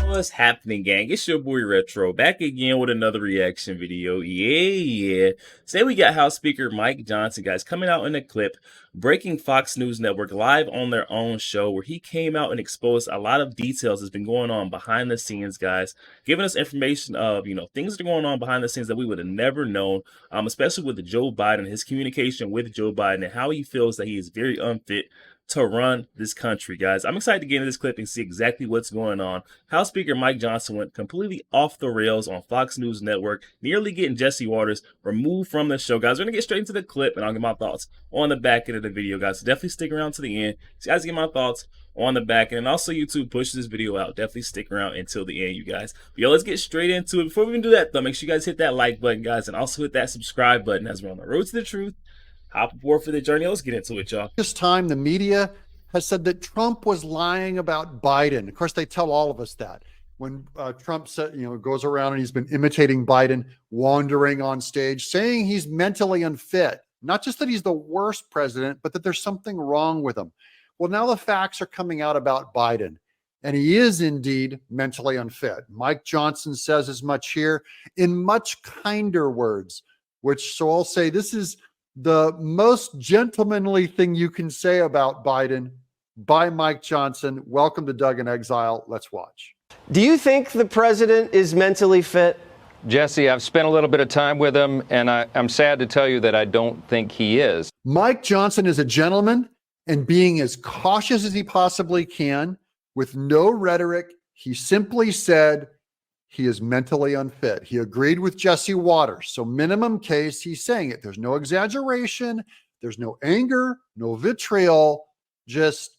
What's happening, gang? It's your boy Retro back again with another reaction video. Yeah. Today we got House Speaker Mike Johnson, guys, coming out in a clip breaking Fox News Network live on their own show where he came out and exposed a lot of details that's been going on behind the scenes, guys, giving us information of, things that are going on behind the scenes that we would have never known, especially with Joe Biden, his communication with Joe Biden, and how he feels that he is very unfit to run this country, guys. I'm excited to get into this clip and see exactly what's going on. House Speaker Mike Johnson went completely off the rails on Fox News Network, nearly getting Jesse Waters removed from the show, guys. We're going to get straight into the clip, and I'll get my thoughts on the back end of the video, guys. So definitely stick around to the end. So guys, get my thoughts on the back end. And also, YouTube, push this video out. Definitely stick around until the end, you guys. But yo, let's get straight into it. Before we even do that, though, make sure you guys hit that like button, guys, and also hit that subscribe button as we're on the road to the truth. Hop aboard for the journey. Let's get into it, y'all. This time, the media has said that Trump was lying about Biden. Of course, they tell all of us that. When Trump said, goes around and he's been imitating Biden, wandering on stage, saying he's mentally unfit. Not just that he's the worst president, but that there's something wrong with him. Well, now the facts are coming out about Biden, and he is indeed mentally unfit. Mike Johnson says as much here in much kinder words, so I'll say this is the most gentlemanly thing you can say about Biden by Mike Johnson. Welcome to Doug in Exile. Let's watch. Do you think the president is mentally fit? Jesse, I've spent a little bit of time with him, and I'm sad to tell you that I don't think he is. Mike Johnson is a gentleman and being as cautious as he possibly can with no rhetoric. He simply said he is mentally unfit. He agreed with Jesse Waters. So minimum case, he's saying it. There's no exaggeration. There's no anger, no vitriol, just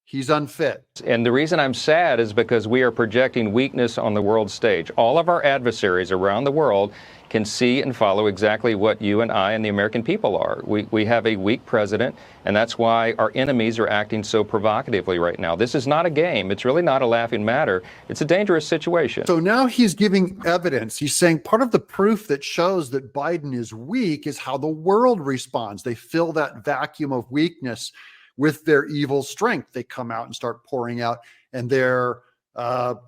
he's unfit. And the reason I'm sad is because we are projecting weakness on the world stage. All of our adversaries around the world can see and follow exactly what you and I and the American people are. We have a weak president, and that's why our enemies are acting so provocatively right now. This is not a game. It's really not a laughing matter. It's a dangerous situation. So now he's giving evidence. He's saying part of the proof that shows that Biden is weak is how the world responds. They fill that vacuum of weakness with their evil strength. They come out and start pouring out, and they're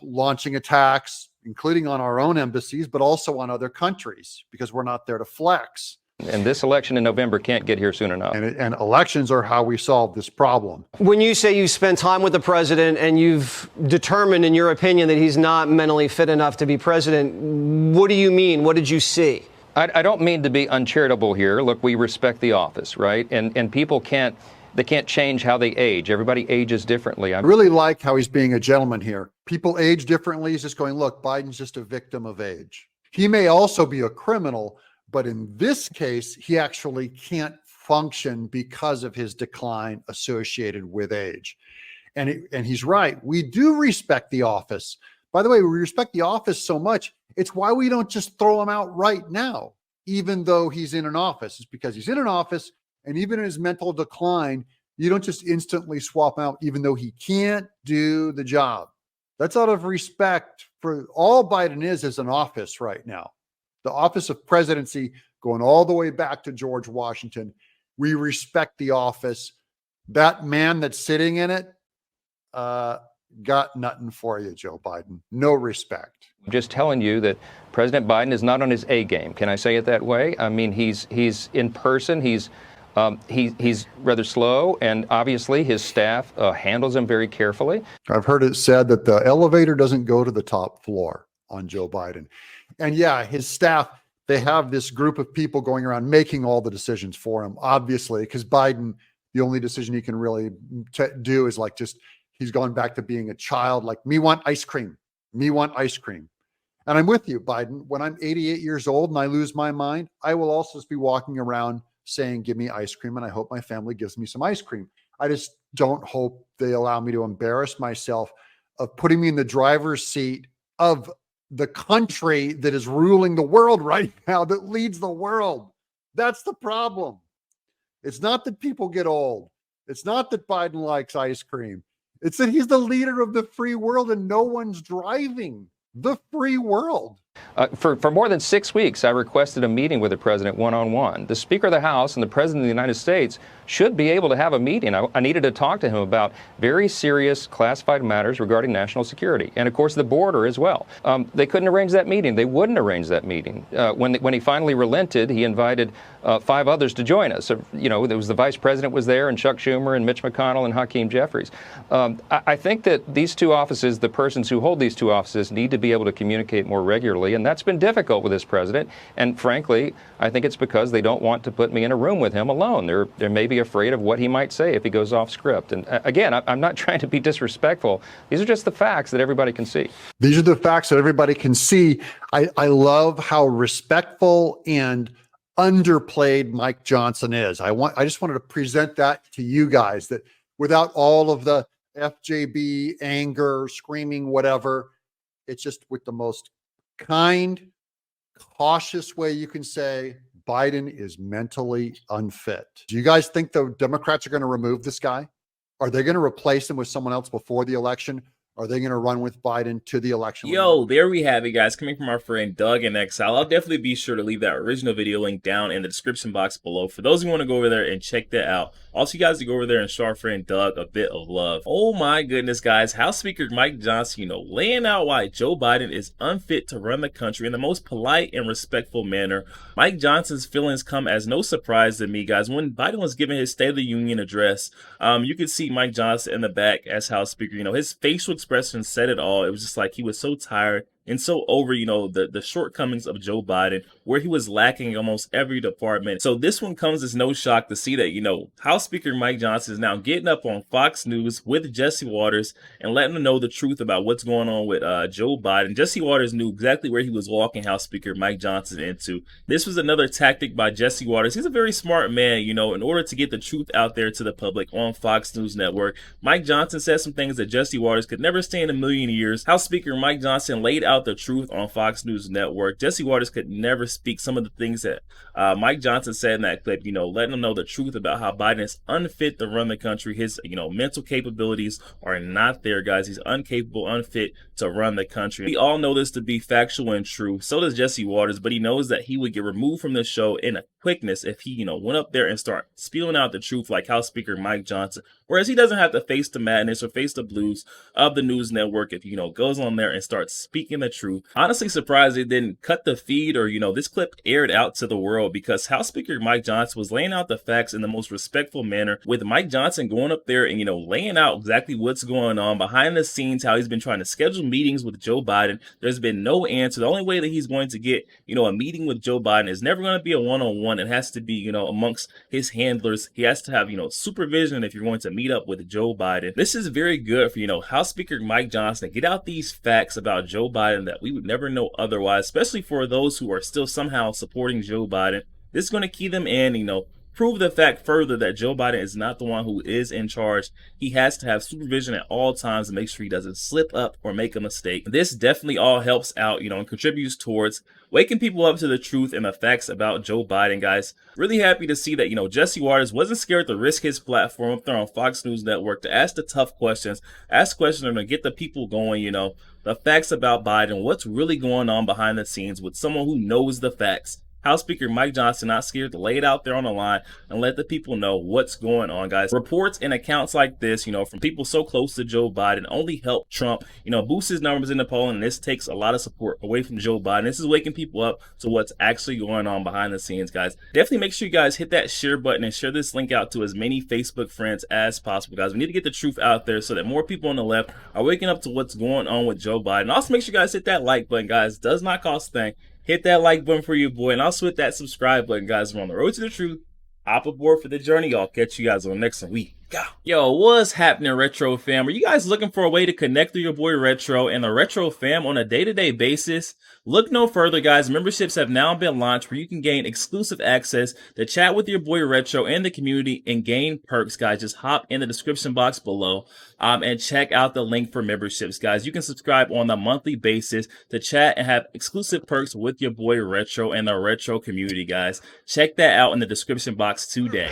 launching attacks, including on our own embassies, but also on other countries, because we're not there to flex. And this election in November can't get here soon enough. And elections are how we solve this problem. When you say you spent time with the president and you've determined, in your opinion, that he's not mentally fit enough to be president, what do you mean? What did you see? I don't mean to be uncharitable here. Look, we respect the office, right? And people can't change how they age. Everybody ages differently. I really like how he's being a gentleman here. People age differently. He's just going, look, Biden's just a victim of age. He may also be a criminal, but in this case, he actually can't function because of his decline associated with age. And he's right. We do respect the office. By the way, we respect the office so much. It's why we don't just throw him out right now, even though he's in an office. It's because he's in an office. And even in his mental decline, you don't just instantly swap out, even though he can't do the job. That's out of respect for all Biden is an office right now. The office of presidency, going all the way back to George Washington. We respect the office. That man that's sitting in it got nothing for you, Joe Biden. No respect. I'm just telling you that President Biden is not on his A game. Can I say it that way? I mean, he's in person. He's rather slow, and obviously his staff handles him very carefully. I've heard it said that the elevator doesn't go to the top floor on Joe Biden. And yeah, his staff, they have this group of people going around making all the decisions for him, obviously, because Biden, the only decision he can really do is he's gone back to being a child, like, me want ice cream, me want ice cream. And I'm with you, Biden. When I'm 88 years old and I lose my mind, I will also be walking around saying, give me ice cream, and I hope my family gives me some ice cream. I just don't hope they allow me to embarrass myself of putting me in the driver's seat of the country that is ruling the world right now, that leads the world. That's the problem. It's not that people get old. It's not that Biden likes ice cream. It's that he's the leader of the free world and no one's driving the free world. For more than 6 weeks, I requested a meeting with the president one-on-one. The Speaker of the House and the President of the United States should be able to have a meeting. I needed to talk to him about very serious classified matters regarding national security, and of course the border as well. They couldn't arrange that meeting. They wouldn't arrange that meeting. When he finally relented, he invited 5 others to join us. You know, there was the Vice President was there, and Chuck Schumer, and Mitch McConnell, and Hakeem Jeffries. I think that these 2 offices, the persons who hold these 2 offices, need to be able to communicate more regularly, and that's been difficult with this president. And frankly, I think it's because they don't want to put me in a room with him alone. They're maybe afraid of what he might say if he goes off script. And again, I'm not trying to be disrespectful. These are just the facts that everybody can see. These are the facts that everybody can see. I love how respectful and underplayed Mike Johnson is. I just wanted to present that to you guys, that without all of the FJB anger, screaming, whatever, it's just with the most kind, cautious way you can say Biden is mentally unfit. Do you guys think the Democrats are going to remove this guy? Are they going to replace him with someone else before the election? Are they going to run with Biden to the election? Yo, there we have it, guys. Coming from our friend Doug in Exile. I'll definitely be sure to leave that original video link down in the description box below for those who want to go over there and check that out. Also, you guys to go over there and show our friend Doug a bit of love. Oh my goodness, guys. House Speaker Mike Johnson, laying out why Joe Biden is unfit to run the country in the most polite and respectful manner. Mike Johnson's feelings come as no surprise to me, guys. When Biden was giving his State of the Union address, you could see Mike Johnson in the back as House Speaker. His facial expression said it all. It was just like he was so tired and so over, the shortcomings of Joe Biden, where he was lacking in almost every department. So this one comes as no shock to see that, House Speaker Mike Johnson is now getting up on Fox News with Jesse Waters and letting them know the truth about what's going on with Joe Biden. Jesse Waters knew exactly where he was walking House Speaker Mike Johnson into. This was another tactic by Jesse Waters. He's a very smart man, in order to get the truth out there to the public on Fox News Network. Mike Johnson said some things that Jesse Waters could never say in a million years. House Speaker Mike Johnson laid out the truth on Fox News Network. Jesse Waters could never speak some of the things that Mike Johnson said in that clip, letting them know the truth about how Biden is unfit to run the country. His, mental capabilities are not there, guys. He's incapable, unfit to run the country. We all know this to be factual and true. So does Jesse Waters, but he knows that he would get removed from the show in a quickness if he, went up there and start spewing out the truth like House Speaker Mike Johnson. Whereas he doesn't have to face the madness or face the blues of the news network if, goes on there and starts speaking the truth. Honestly surprised they didn't cut the feed or, this clip aired out to the world, because House Speaker Mike Johnson was laying out the facts in the most respectful manner, with Mike Johnson going up there and, laying out exactly what's going on behind the scenes, how he's been trying to schedule meetings with Joe Biden. There's been no answer. The only way that he's going to get, a meeting with Joe Biden is never going to be a one-on-one. It has to be, amongst his handlers. He has to have, supervision if you're going to meet up with Joe Biden. This is very good for, House Speaker Mike Johnson to get out these facts about Joe Biden that we would never know otherwise, especially for those who are still somehow supporting Joe Biden. This is going to key them in, prove the fact further that Joe Biden is not the one who is in charge. He has to have supervision at all times to make sure he doesn't slip up or make a mistake. This definitely all helps out, and contributes towards waking people up to the truth and the facts about Joe Biden, guys. Really happy to see that, Jesse Waters wasn't scared to risk his platform up there on Fox News Network to ask the tough questions, ask questions that are going to get the people going, the facts about Biden, what's really going on behind the scenes with someone who knows the facts. House Speaker Mike Johnson not scared to lay it out there on the line and let the people know what's going on, guys. Reports and accounts like this, from people so close to Joe Biden only help Trump, boost his numbers in the polling, and this takes a lot of support away from Joe Biden. This is waking people up to what's actually going on behind the scenes, guys. Definitely make sure you guys hit that share button and share this link out to as many Facebook friends as possible, guys. We need to get the truth out there so that more people on the left are waking up to what's going on with Joe Biden. Also, make sure you guys hit that like button, guys. Does not cost a thing. Hit that like button for your boy, and also hit that subscribe button, guys. We're on the road to the truth. Hop aboard for the journey. I'll catch you guys on the next week. Go. Yo, what's happening, Retro fam? Are you guys looking for a way to connect with your boy Retro and the Retro fam on a day-to-day basis? Look no further, guys. Memberships have now been launched where you can gain exclusive access to chat with your boy Retro and the community and gain perks, guys. Just hop in the description box below and check out the link for memberships, guys. You can subscribe on a monthly basis to chat and have exclusive perks with your boy Retro and the Retro community, guys. Check that out in the description box today.